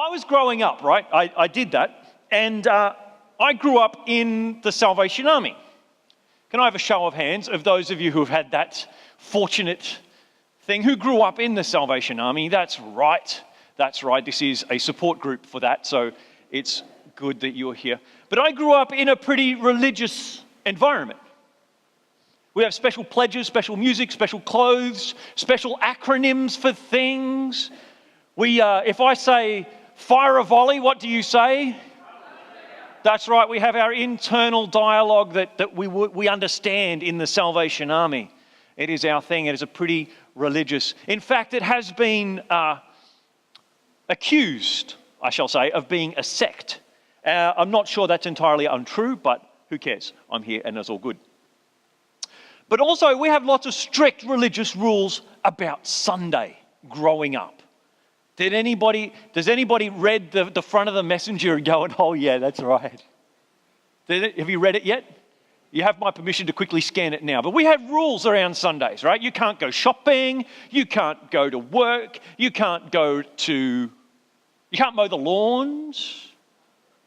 I was growing up, right? I did that. And I grew up in the Salvation Army. Can I have a show of hands of those of you who have had that fortunate thing? Who grew up in the Salvation Army? That's right. That's right. This is a support group for that. So it's good that you're here. But I grew up in a pretty religious environment. We have special pledges, special music, special clothes, special acronyms for things. If I say fire a volley, what do you say? That's right, we have our internal dialogue that we understand in the Salvation Army. It is our thing. It is a pretty religious. In fact, it has been accused, I shall say, of being a sect. I'm not sure that's entirely untrue, but who cares? I'm here and it's all good. But also, we have lots of strict religious rules about Sunday growing up. Does anybody read the front of the Messenger and going, oh yeah, that's right? Have you read it yet? You have my permission to quickly scan it now. But we have rules around Sundays, right? You can't go shopping. You can't go to work. You can't mow the lawns.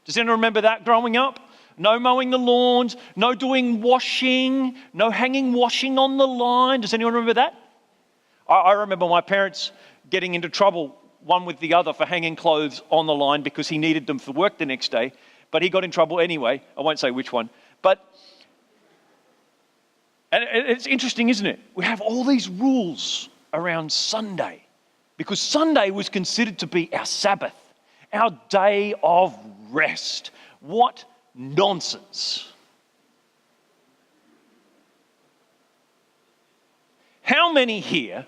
Does anyone remember that growing up? No mowing the lawns, no doing washing, no hanging washing on the line. Does anyone remember that? I remember my parents getting into trouble, one with the other, for hanging clothes on the line because he needed them for work the next day. But he got in trouble anyway. I won't say which one. And it's interesting, isn't it? We have all these rules around Sunday because Sunday was considered to be our Sabbath, our day of rest. What nonsense. How many here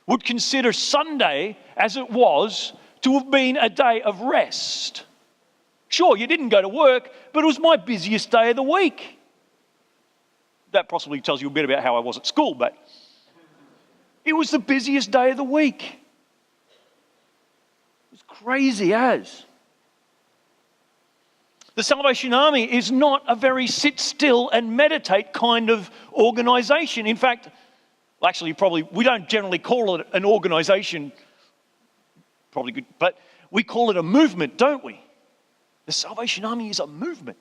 would consider Sunday as it was to have been a day of rest? Sure, you didn't go to work, but it was my busiest day of the week. That possibly tells you a bit about how I was at school, but it was the busiest day of the week. It was crazy as. The Salvation Army is not a very sit still and meditate kind of organisation. In fact, we don't generally call it an organisation, probably good, but we call it a movement, don't we? The Salvation Army is a movement.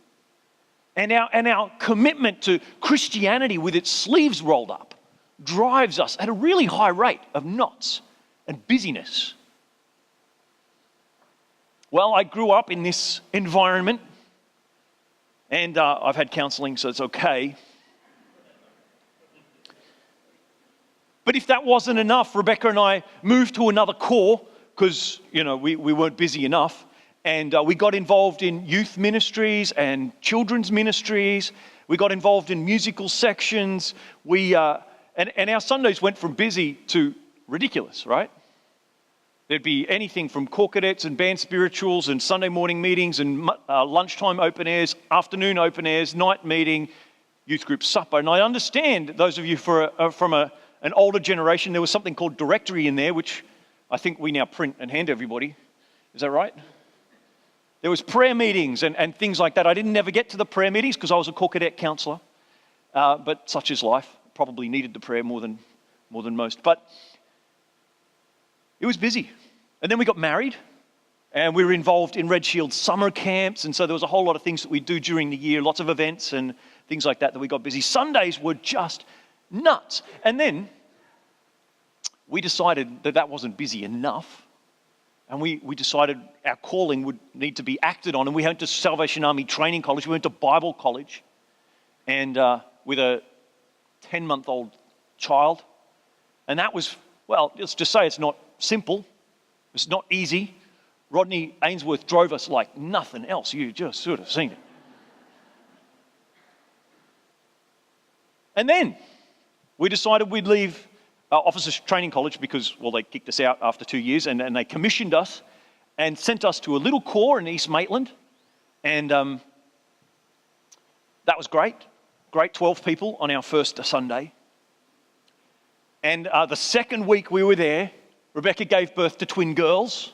And our commitment to Christianity with its sleeves rolled up drives us at a really high rate of knots and busyness. Well, I grew up in this environment. And I've had counselling, so it's okay. But if that wasn't enough, Rebecca and I moved to another corps because, we weren't busy enough. And we got involved in youth ministries and children's ministries. We got involved in musical sections. And our Sundays went from busy to ridiculous, right? There'd be anything from corps cadets and band spirituals and Sunday morning meetings and lunchtime open airs, afternoon open airs, night meeting, youth group supper. And I understand those of you from an older generation, there was something called directory in there, which I think we now print and hand to everybody. Is that right? There was prayer meetings and things like that. I didn't never get to the prayer meetings because I was a corps cadet counsellor. But such is life. Probably needed the prayer more than most. But it was busy. And then we got married and we were involved in Red Shield summer camps. And so there was a whole lot of things that we do during the year, lots of events and things like that we got busy. Sundays were just nuts. And then we decided that wasn't busy enough. And we decided our calling would need to be acted on. And we went to Salvation Army Training College. We went to Bible college. And with a 10-month-old child. And that was, let's just say it's not simple. It's not easy. Rodney Ainsworth drove us like nothing else. You just sort of seen it. And then we decided we'd leave Officers Training College because, they kicked us out after 2 years and they commissioned us and sent us to a little corps in East Maitland. And that was great. Great 12 people on our first Sunday. And the second week we were there, Rebecca gave birth to twin girls,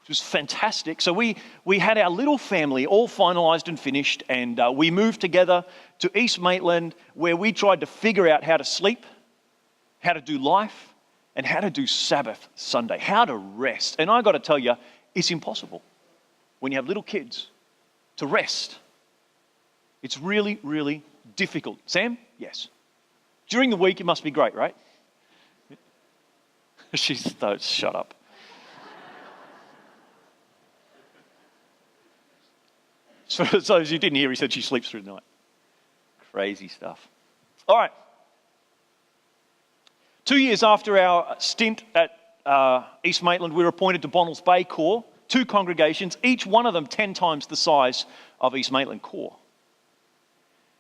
which was fantastic. So we had our little family all finalised and finished, and we moved together to East Maitland, where we tried to figure out how to sleep, how to do life, and how to do Sabbath Sunday, how to rest. And I got to tell you, it's impossible when you have little kids to rest. It's really, really difficult. Sam? Yes. During the week, it must be great, right? Shut up. So as you didn't hear, he said she sleeps through the night. Crazy stuff. All right. 2 years after our stint at East Maitland, we were appointed to Bonnells Bay Core, 2 congregations, each one of them 10 times the size of East Maitland Core.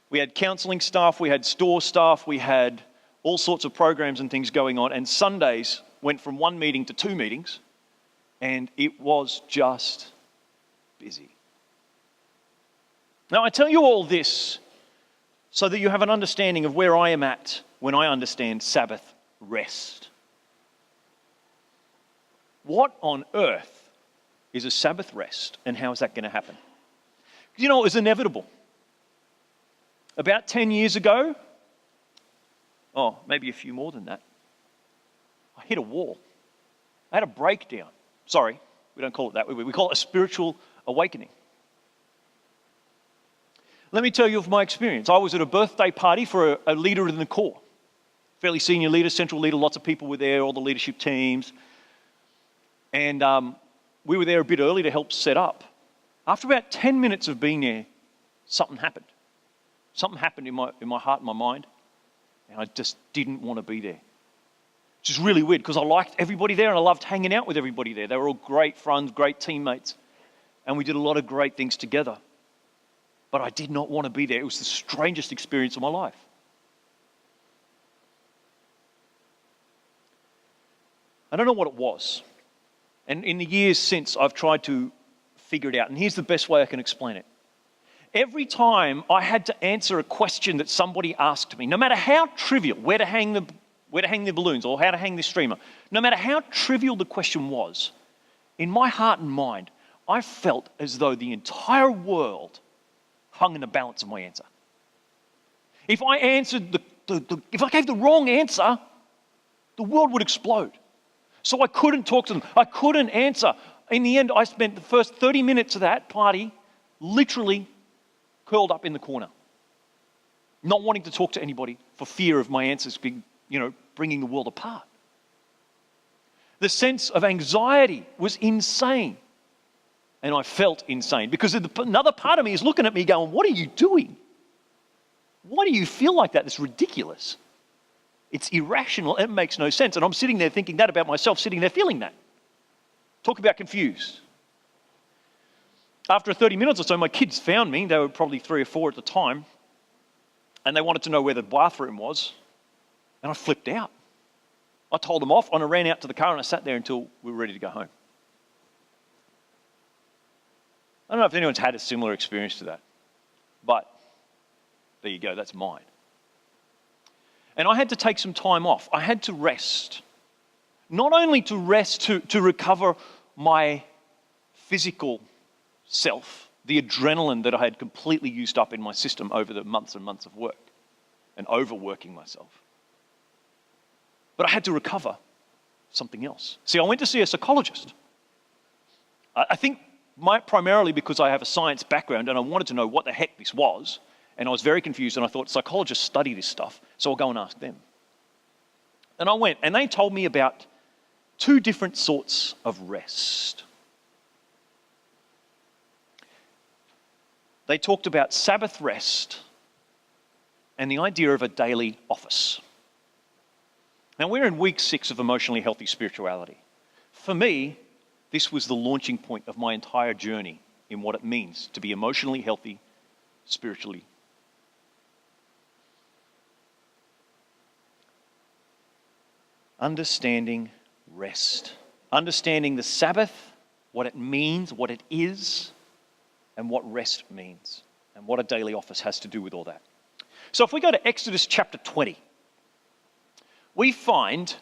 We had counselling staff, we had store staff, we had all sorts of programs and things going on, and Sundays went from 1 meeting to 2 meetings, and it was just busy. Now, I tell you all this so that you have an understanding of where I am at when I understand Sabbath rest. What on earth is a Sabbath rest, and how is that going to happen? You know, it was inevitable. About 10 years ago, maybe a few more than that, I hit a wall. I had a breakdown. Sorry, we don't call it that. We call it a spiritual awakening. Let me tell you of my experience. I was at a birthday party for a leader in the core. Fairly senior leader, central leader, lots of people were there, all the leadership teams. And we were there a bit early to help set up. After about 10 minutes of being there, something happened. Something happened in my heart and my mind, and I just didn't want to be there. Which is really weird because I liked everybody there and I loved hanging out with everybody there. They were all great friends, great teammates, and we did a lot of great things together. But I did not want to be there. It was the strangest experience of my life. I don't know what it was. And in the years since, I've tried to figure it out. And here's the best way I can explain it. Every time I had to answer a question that somebody asked me, no matter how trivial, where to hang the balloons or how to hang the streamer, no matter how trivial the question was, in my heart and mind, I felt as though the entire world hung in the balance of my answer. If I answered if I gave the wrong answer, the world would explode. So I couldn't talk to them. I couldn't answer. In the end, I spent the first 30 minutes of that party literally curled up in the corner, not wanting to talk to anybody for fear of my answers being, bringing the world apart. The sense of anxiety was insane. And I felt insane because another part of me is looking at me going, what are you doing? Why do you feel like that? It's ridiculous. It's irrational. It makes no sense. And I'm sitting there thinking that about myself, sitting there feeling that. Talk about confused. After 30 minutes or so, my kids found me. They were probably 3 or 4 at the time. And they wanted to know where the bathroom was. And I flipped out. I told them off and I ran out to the car and I sat there until we were ready to go home. I don't know if anyone's had a similar experience to that, but there you go, that's mine. And I had to take some time off. I had to rest. Not only to rest to recover my physical self, the adrenaline that I had completely used up in my system over the months and months of work and overworking myself, but I had to recover something else. See, I went to see a psychologist. I think primarily because I have a science background and I wanted to know what the heck this was, and I was very confused and I thought psychologists study this stuff, so I'll go and ask them. And I went and they told me about 2 different sorts of rest. They talked about Sabbath rest and the idea of a daily office. Now we're in week 6 of emotionally healthy spirituality. For me, this was the launching point of my entire journey in what it means to be emotionally healthy spiritually. Understanding rest. Understanding the Sabbath, what it means, what it is, and what rest means, and what a daily office has to do with all that. So if we go to Exodus chapter 20, we find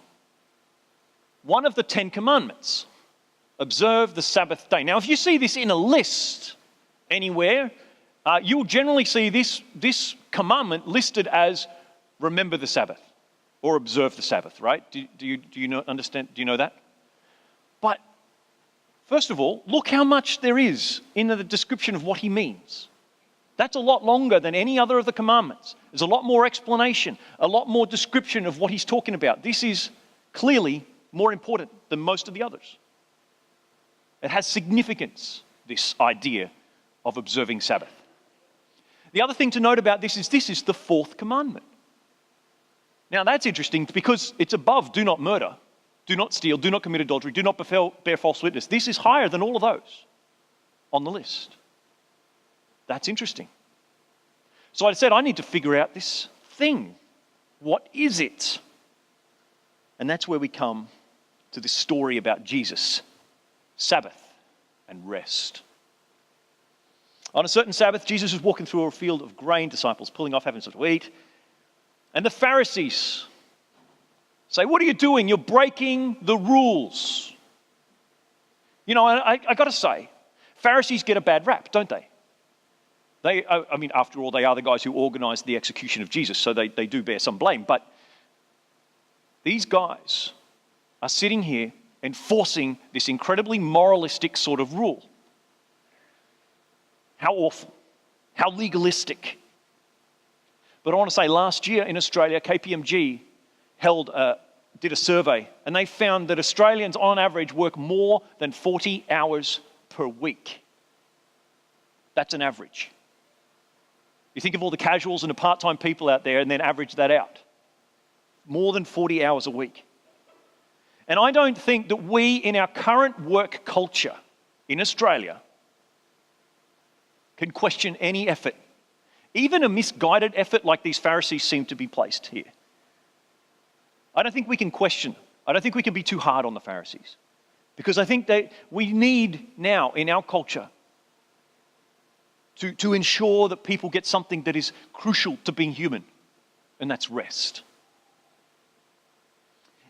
one of the 10 commandments. Observe the Sabbath day. Now, if you see this in a list anywhere, you'll generally see this commandment listed as remember the Sabbath or observe the Sabbath, right? Do you understand? Do you know that? But First of all, look how much there is in the description of what he means. That's a lot longer than any other of the commandments. There's a lot more explanation, a lot more description of what he's talking about. This is clearly more important than most of the others. It has significance, this idea of observing Sabbath. The other thing to note about this is the fourth commandment. Now that's interesting because it's above do not murder, do not steal, do not commit adultery, do not bear false witness. This is higher than all of those on the list. That's interesting. So I said, I need to figure out this thing. What is it? And that's where we come to this story about Jesus, Sabbath and rest. On a certain Sabbath, Jesus was walking through a field of grain, disciples pulling off, having something to eat. And the Pharisees say, what are you doing? You're breaking the rules. You know, I got to say, Pharisees get a bad rap, don't they? After all, they are the guys who organized the execution of Jesus, so they do bear some blame. But these guys are sitting here enforcing this incredibly moralistic sort of rule. How awful. How legalistic. But I want to say last year in Australia, KPMG did a survey, and they found that Australians on average work more than 40 hours per week. That's an average. You think of all the casuals and the part-time people out there and then average that out. More than 40 hours a week. And I don't think that we, in our current work culture in Australia, can question any effort, even a misguided effort like these Pharisees seem to be placed here. I don't think we can question. I don't think we can be too hard on the Pharisees. Because I think that we need now in our culture to ensure that people get something that is crucial to being human, and that's rest.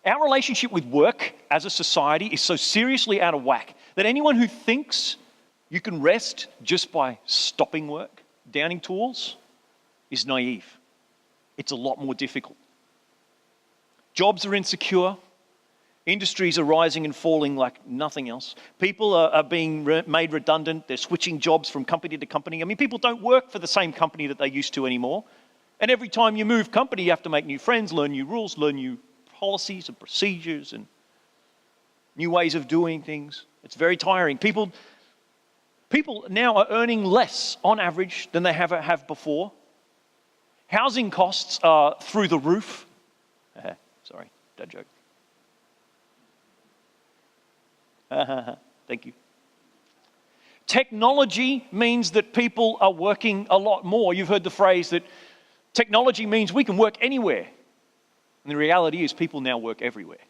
Our relationship with work as a society is so seriously out of whack that anyone who thinks you can rest just by stopping work, downing tools, is naive. It's a lot more difficult. Jobs are insecure. Industries are rising and falling like nothing else. People are being made redundant. They're switching jobs from company to company. I mean, people don't work for the same company that they used to anymore. And every time you move company, you have to make new friends, learn new rules, learn new policies and procedures and new ways of doing things. It's very tiring. People now are earning less on average than they have before. Housing costs are through the roof. Sorry, dad joke. Thank you. Technology means that people are working a lot more. You've heard the phrase that technology means we can work anywhere. And the reality is people now work everywhere.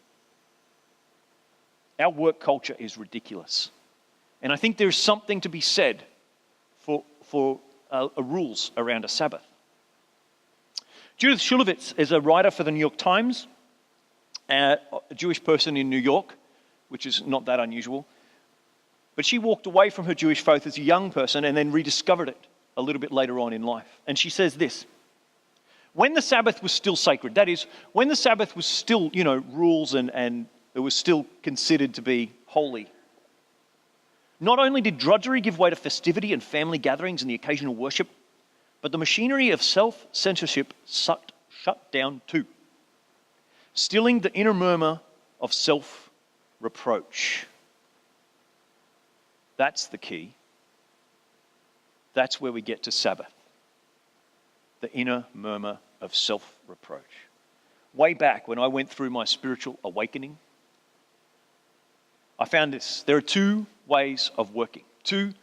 Our work culture is ridiculous. And I think there's something to be said for rules around a Sabbath. Judith Shulevitz is a writer for the New York Times, a Jewish person in New York, which is not that unusual. But she walked away from her Jewish faith as a young person and then rediscovered it a little bit later on in life. And she says this: when the Sabbath was still sacred, that is, when the Sabbath was still, rules and it was still considered to be holy, not only did drudgery give way to festivity and family gatherings and the occasional worship, but the machinery of self-censorship shut down too, stilling the inner murmur of self-reproach. That's the key. That's where we get to Sabbath. The inner murmur of self-reproach. Way back when I went through my spiritual awakening, I found this. There are two ways of working. Two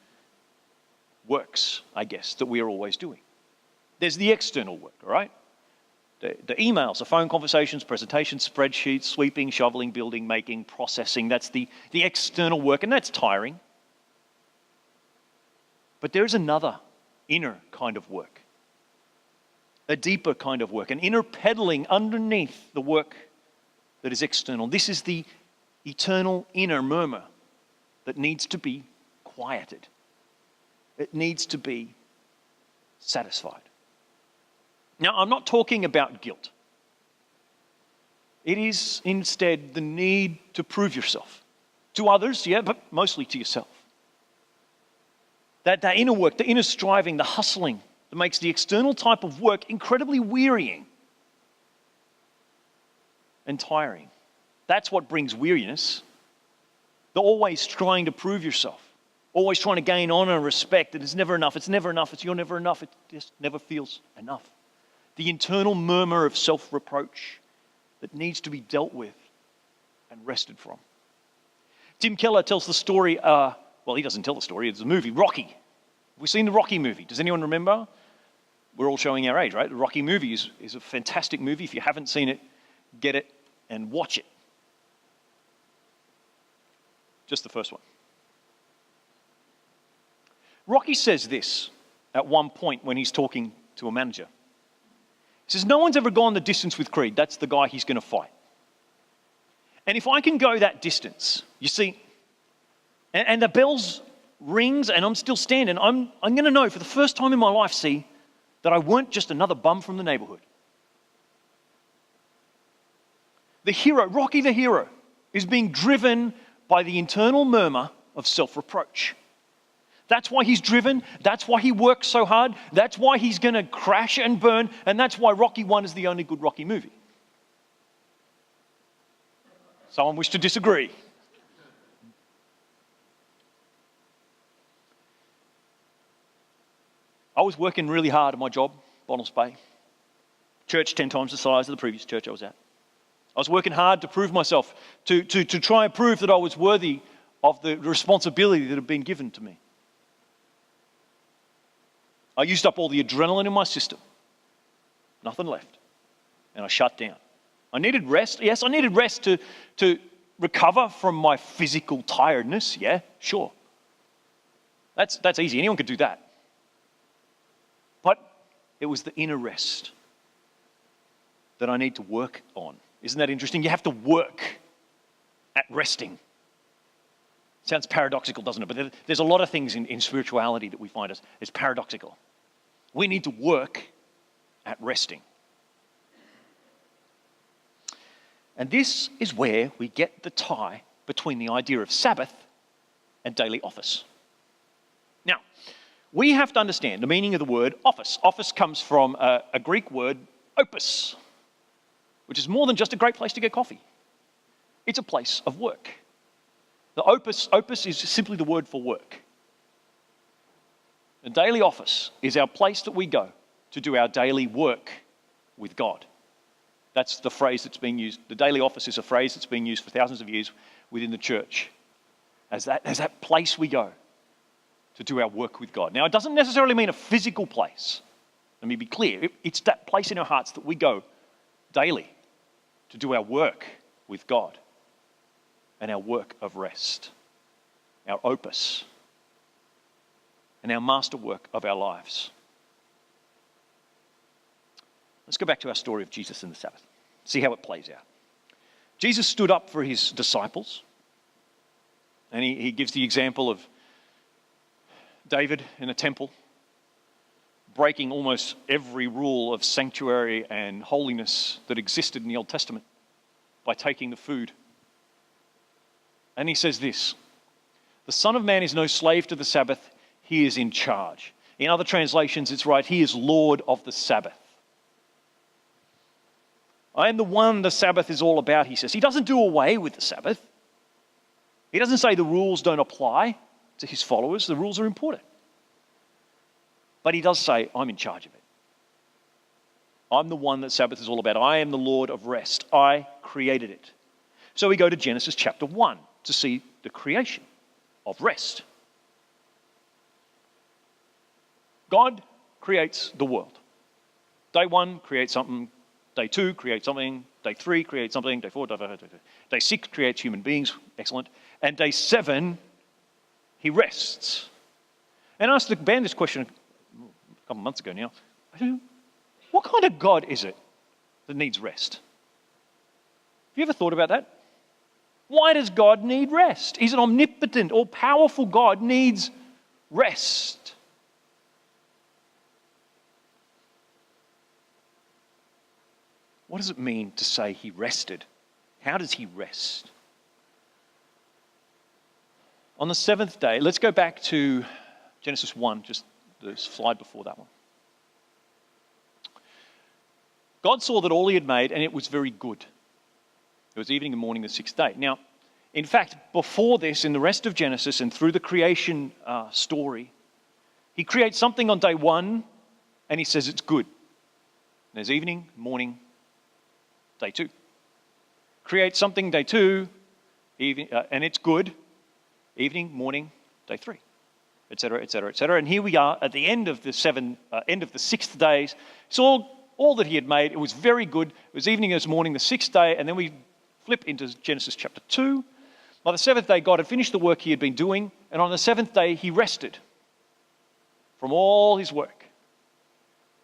works, I guess, that we are always doing. There's the external work, all right? The emails, the phone conversations, presentations, spreadsheets, sweeping, shoveling, building, making, processing. That's the external work, and that's tiring. But there's another inner kind of work. A deeper kind of work, an inner peddling underneath the work that is external. This is the eternal inner murmur that needs to be quieted. It needs to be satisfied. Now, I'm not talking about guilt. It is instead the need to prove yourself, To others, yeah, but mostly to yourself. That inner work, the inner striving, the hustling that makes the external type of work incredibly wearying and tiring. That's what brings weariness. They're always trying to prove yourself, always trying to gain honor and respect, and it's never enough, you're never enough, it just never feels enough. The internal murmur of self-reproach that needs to be dealt with and rested from. Tim Keller tells the story, he doesn't tell the story, it's a movie, Rocky. Have we seen the Rocky movie? Does anyone remember? We're all showing our age, right? The Rocky movie is a fantastic movie. If you haven't seen it, get it and watch it. Just the first one. Rocky says this at one point when he's talking to a manager. He says, no one's ever gone the distance with Creed. That's the guy he's going to fight. And if I can go that distance, you see, and the bells rings and I'm still standing, I'm going to know for the first time in my life, see, that I weren't just another bum from the neighborhood. The hero, Rocky the hero, is being driven by the internal murmur of self-reproach. That's why he's driven. That's why he works so hard. That's why he's going to crash and burn. And that's why Rocky 1 is the only good Rocky movie. Someone wish to disagree. I was working really hard at my job, Bonnells Bay. Church 10 times the size of the previous church I was at. I was working hard to prove myself, to try and prove that I was worthy of the responsibility that had been given to me. I used up all the adrenaline in my system. Nothing left. And I shut down. I needed rest. Yes, I needed rest to recover from my physical tiredness. Yeah, sure. That's easy. Anyone could do that. But it was the inner rest that I need to work on. Isn't that interesting? You have to work at resting. Sounds paradoxical, doesn't it? But there's a lot of things in spirituality that we find as paradoxical. We need to work at resting. And this is where we get the tie between the idea of Sabbath and daily office. Now, we have to understand the meaning of the word office. Office comes from a Greek word, opus, which is more than just a great place to get coffee. It's a place of work. The opus is simply the word for work. The daily office is our place that we go to do our daily work with God. That's the phrase that's being used. The daily office is a phrase that's been used for thousands of years within the church as that place we go to do our work with God. Now, it doesn't necessarily mean a physical place. Let me be clear. It's that place in our hearts that we go daily to do our work with God and our work of rest, our opus, and our masterwork of our lives. Let's go back to our story of Jesus and the Sabbath. See how it plays out. Jesus stood up for his disciples, and he gives the example of David in a temple, breaking almost every rule of sanctuary and holiness that existed in the Old Testament by taking the food. And he says this, the Son of Man is no slave to the Sabbath, he is in charge. In other translations, it's right, he is Lord of the Sabbath. I am the one the Sabbath is all about, he says. He doesn't do away with the Sabbath. He doesn't say the rules don't apply to his followers. The rules are important. But he does say, I'm in charge of it. I'm the one that Sabbath is all about. I am the Lord of rest. I created it. So we go to Genesis chapter 1 to see the creation of rest. God creates the world. Day 1 creates something. Day 2 creates something. Day 3 creates something. Day 4, Day 6 creates human beings. Excellent. And day 7, he rests. And I asked the band this question a couple months ago now. What kind of God is it that needs rest? Have you ever thought about that? Why does God need rest? He's an omnipotent, all-powerful God needs rest. What does it mean to say he rested? How does he rest? On the seventh day, let's go back to Genesis 1, just the slide before that one. God saw that all he had made, and it was very good. It was evening and morning the sixth day. Now, in fact, before this, in the rest of Genesis and through the creation story, he creates something on day one, and he says it's good. There's evening, morning, day two. Creates something day two, and it's good. Evening, morning, day three, etc., etc., etc. And here we are at the end of the sixth days. It's all that he had made. It was very good. It was evening, it was morning, the sixth day, and then we flip into Genesis chapter 2. By the seventh day, God had finished the work he had been doing, and on the seventh day, he rested from all his work.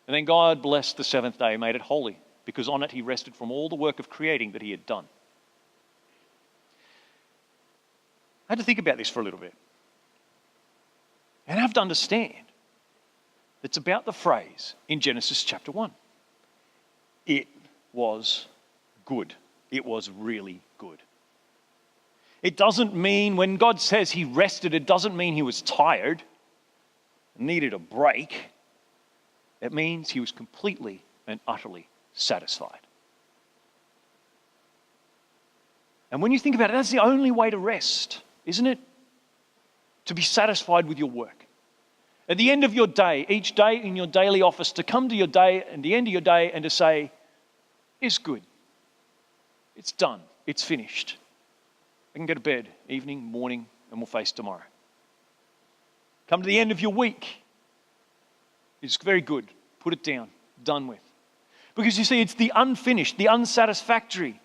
And then God blessed the seventh day, made it holy, because on it he rested from all the work of creating that he had done. I had to think about this for a little bit. And I have to understand it's about the phrase in Genesis chapter 1. It was good. It was really good. It doesn't mean, when God says he rested, it doesn't mean he was tired, needed a break. It means he was completely and utterly satisfied. And when you think about it, that's the only way to rest, isn't it? To be satisfied with your work. At the end of your day, each day in your daily office, to come to your day and the end of your day and to say, it's good. It's done. It's finished. I can go to bed, evening, morning, and we'll face tomorrow. Come to the end of your week. It's very good. Put it down. Done with. Because you see, it's the unfinished, the unsatisfactory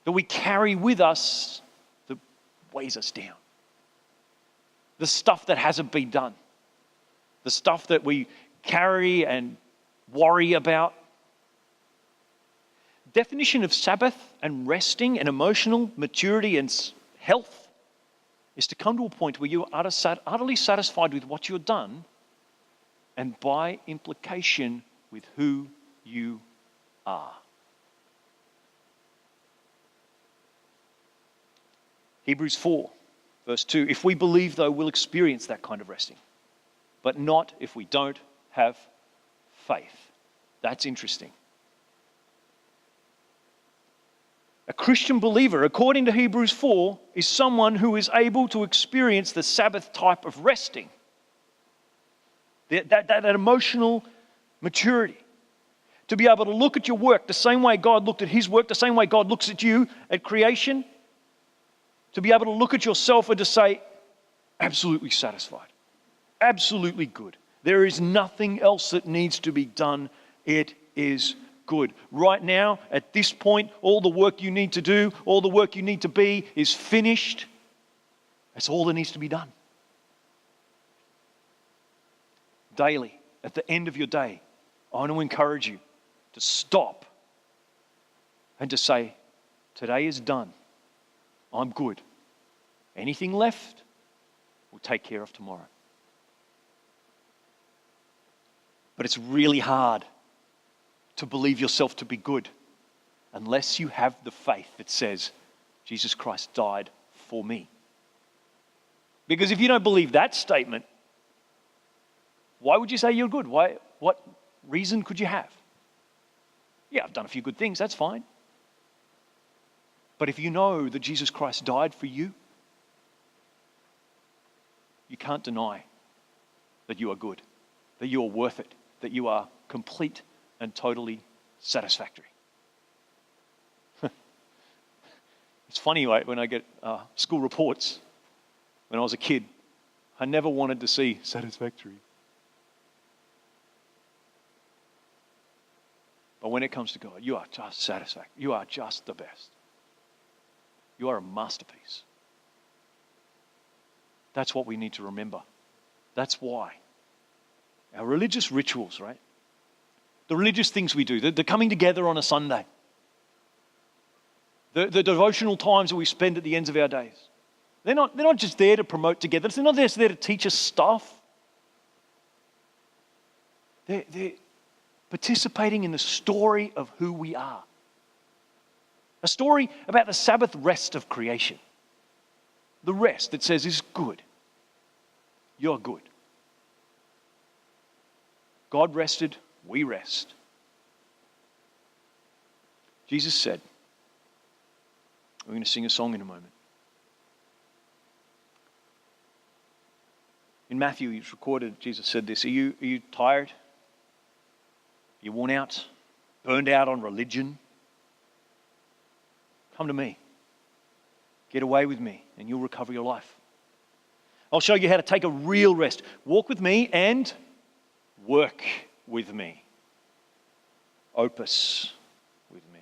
that we carry with us that weighs us down. The stuff that hasn't been done. The stuff that we carry and worry about. Definition of Sabbath and resting and emotional maturity and health is to come to a point where you are utterly satisfied with what you've done and by implication with who you are. Hebrews 4, verse 2. If we believe, though, we'll experience that kind of resting. But not if we don't have faith. That's interesting. A Christian believer, according to Hebrews 4, is someone who is able to experience the Sabbath type of resting. That emotional maturity. To be able to look at your work the same way God looked at his work, the same way God looks at you at creation. To be able to look at yourself and to say, absolutely satisfied. Absolutely good. There is nothing else that needs to be done. It is good. Right now, at this point, all the work you need to do, all the work you need to be is finished. That's all that needs to be done. Daily, at the end of your day, I want to encourage you to stop and to say, today is done. I'm good. Anything left, we'll take care of tomorrow. But it's really hard to believe yourself to be good unless you have the faith that says, Jesus Christ died for me. Because if you don't believe that statement, why would you say you're good? What reason could you have? Yeah, I've done a few good things, that's fine. But if you know that Jesus Christ died for you, you can't deny that you are good, that you are worth it, that you are complete and totally satisfactory. It's funny, right, when I get school reports, when I was a kid, I never wanted to see satisfactory. But when it comes to God, you are just satisfactory. You are just the best. You are a masterpiece. That's what we need to remember. That's why. Our religious rituals, right? The religious things we do, the coming together on a Sunday, the devotional times that we spend at the ends of our days. They're not just there to promote togetherness. They're not just there to teach us stuff. They're participating in the story of who we are. A story about the Sabbath rest of creation. the rest that says is good. You're good. God rested, we rest. Jesus said, we're going to sing a song in a moment. In Matthew, it's recorded, Jesus said this, are you tired? Are you worn out? Burned out on religion? Come to me. Get away with me and you'll recover your life. I'll show you how to take a real rest. Walk with me and work with me. Opus with me.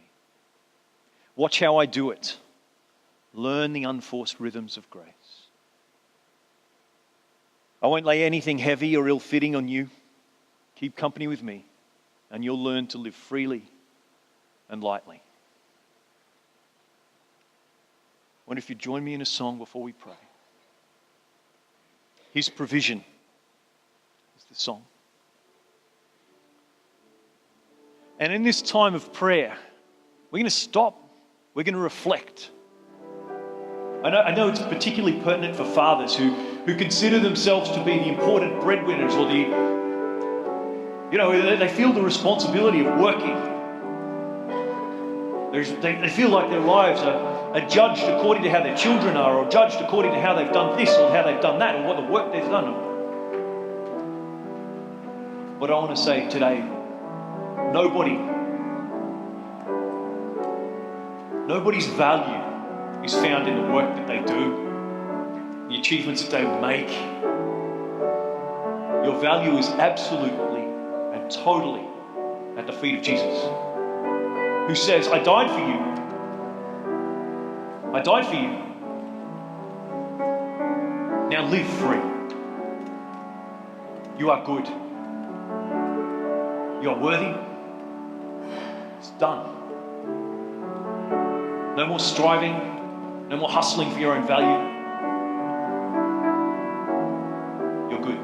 Watch how I do it. Learn the unforced rhythms of grace. I won't lay anything heavy or ill-fitting on you. Keep company with me and you'll learn to live freely and lightly. I wonder if you'd join me in a song before we pray. His provision is the song. And in this time of prayer, we're going to stop. We're going to reflect. I know it's particularly pertinent for fathers who consider themselves to be the important breadwinners or they feel the responsibility of working. They feel like their lives are judged according to how their children are, or judged according to how they've done this or how they've done that, or what the work they've done. But I want to say today, nobody's value is found in the work that they do, the achievements that they make. Your value is absolutely and totally at the feet of Jesus, who says, I died for you. I died for you. Now live free. You are good. You are worthy. It's done. No more striving. No more hustling for your own value. You're good.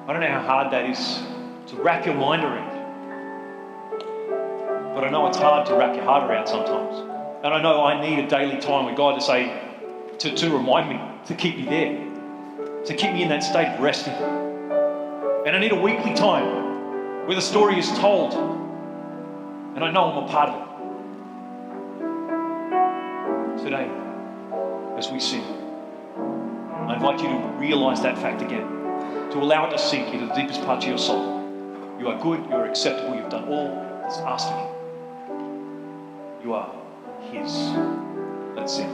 I don't know how hard that is to wrap your mind around. But I know it's hard to wrap your heart around sometimes. And I know I need a daily time with God to say, to remind me, to keep me there, to keep me in that state of resting. And I need a weekly time where the story is told and I know I'm a part of it. Today, as we sing, I invite you to realise that fact again, to allow it to sink into the deepest parts of your soul. You are good, you are acceptable, you've done all that's asked of you. You are His. Let's sing.